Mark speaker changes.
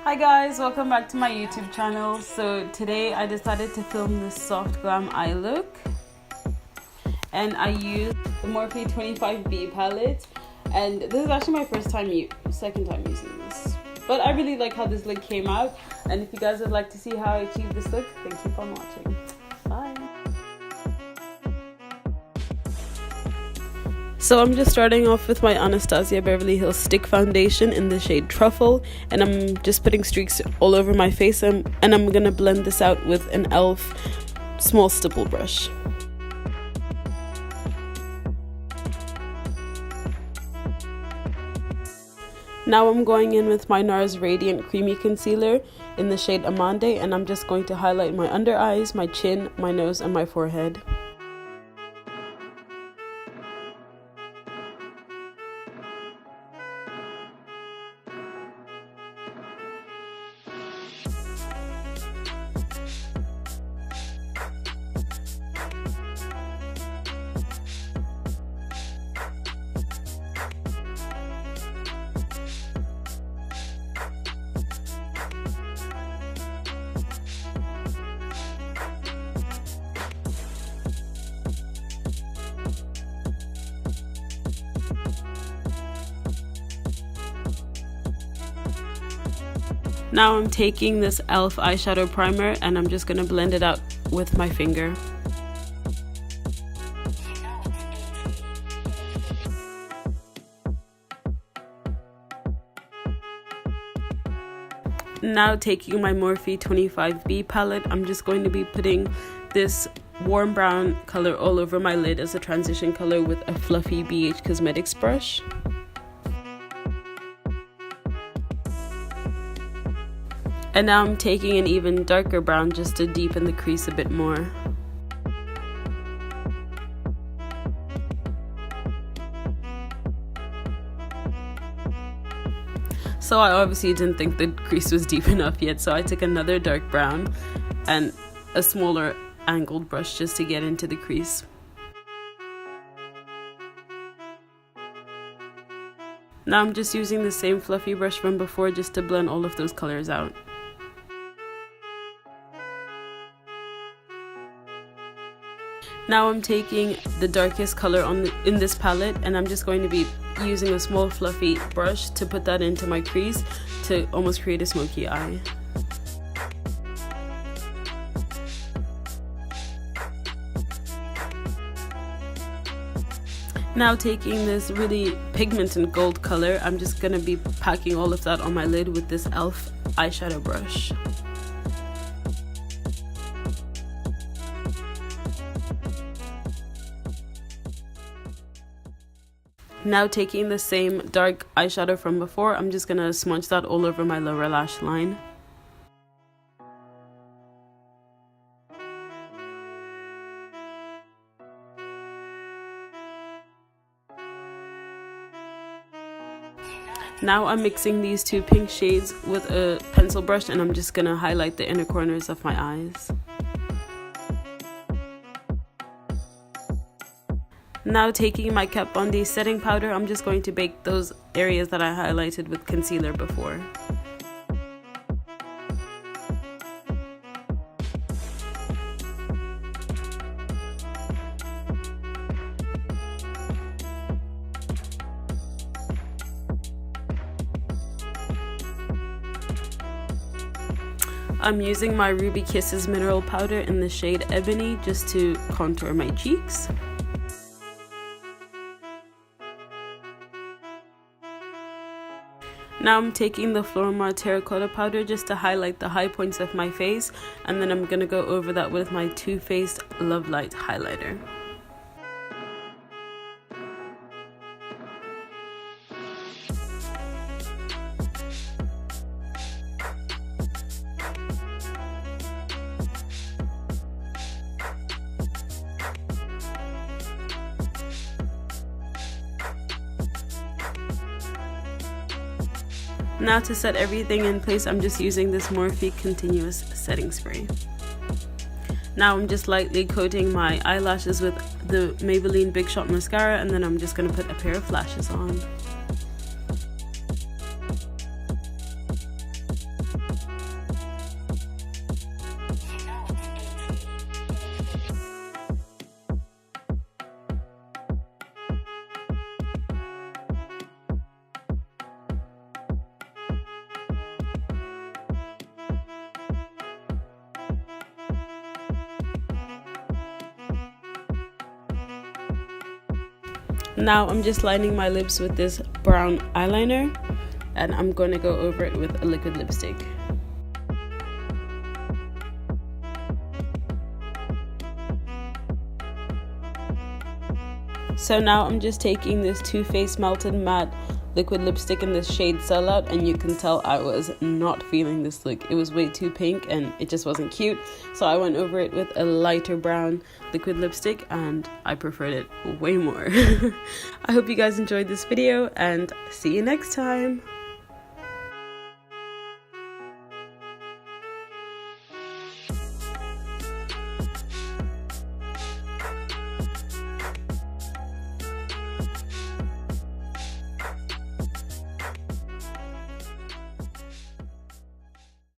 Speaker 1: Hi guys, welcome back to my YouTube channel. So today I decided to film this soft glam eye look, and I used the Morphe 25B palette, and this is actually my second time using this, but I really like how this look came out. And if you guys would like to see how I achieved this look, then keep on watching. Bye. So I'm just starting off with my Anastasia Beverly Hills Stick Foundation in the shade Truffle, and I'm just putting streaks all over my face, and I'm gonna blend this out with an E.L.F small stipple brush. Now I'm going in with my NARS Radiant Creamy Concealer in the shade Amande, and I'm just going to highlight my under eyes, my chin, my nose, and my forehead. Now I'm taking this E.L.F eyeshadow primer, and I'm just going to blend it out with my finger. Now taking my Morphe 25B palette, I'm just going to be putting this warm brown color all over my lid as a transition color with a fluffy BH Cosmetics brush. And now I'm taking an even darker brown just to deepen the crease a bit more. So I obviously didn't think the crease was deep enough yet, so I took another dark brown and a smaller angled brush just to get into the crease. Now I'm just using the same fluffy brush from before just to blend all of those colors out. Now I'm taking the darkest color in this palette, and I'm just going to be using a small fluffy brush to put that into my crease to almost create a smoky eye. Now taking this really pigmented gold color, I'm just going to be packing all of that on my lid with this E.L.F eyeshadow brush. Now taking the same dark eyeshadow from before, I'm just going to smudge that all over my lower lash line. Now I'm mixing these two pink shades with a pencil brush, and I'm just going to highlight the inner corners of my eyes. Now taking my Kat Von D setting powder, I'm just going to bake those areas that I highlighted with concealer before. I'm using my Ruby Kisses mineral powder in the shade Ebony just to contour my cheeks. Now I'm taking the Flormar Terracotta powder just to highlight the high points of my face, and then I'm going to go over that with my Too Faced Love Light highlighter. Now to set everything in place, I'm just using this Morphe Continuous Setting Spray. Now I'm just lightly coating my eyelashes with the Maybelline Big Shot Mascara, and then I'm just going to put a pair of lashes on. Now I'm just lining my lips with this brown eyeliner, and I'm going to go over it with a liquid lipstick. So now I'm just taking this Too Faced Melted Matte liquid lipstick in this shade Sellout, and you can tell I was not feeling this look. It was way too pink and it just wasn't cute. So I went over it with a lighter brown liquid lipstick and I preferred it way more. I hope you guys enjoyed this video and see you next time.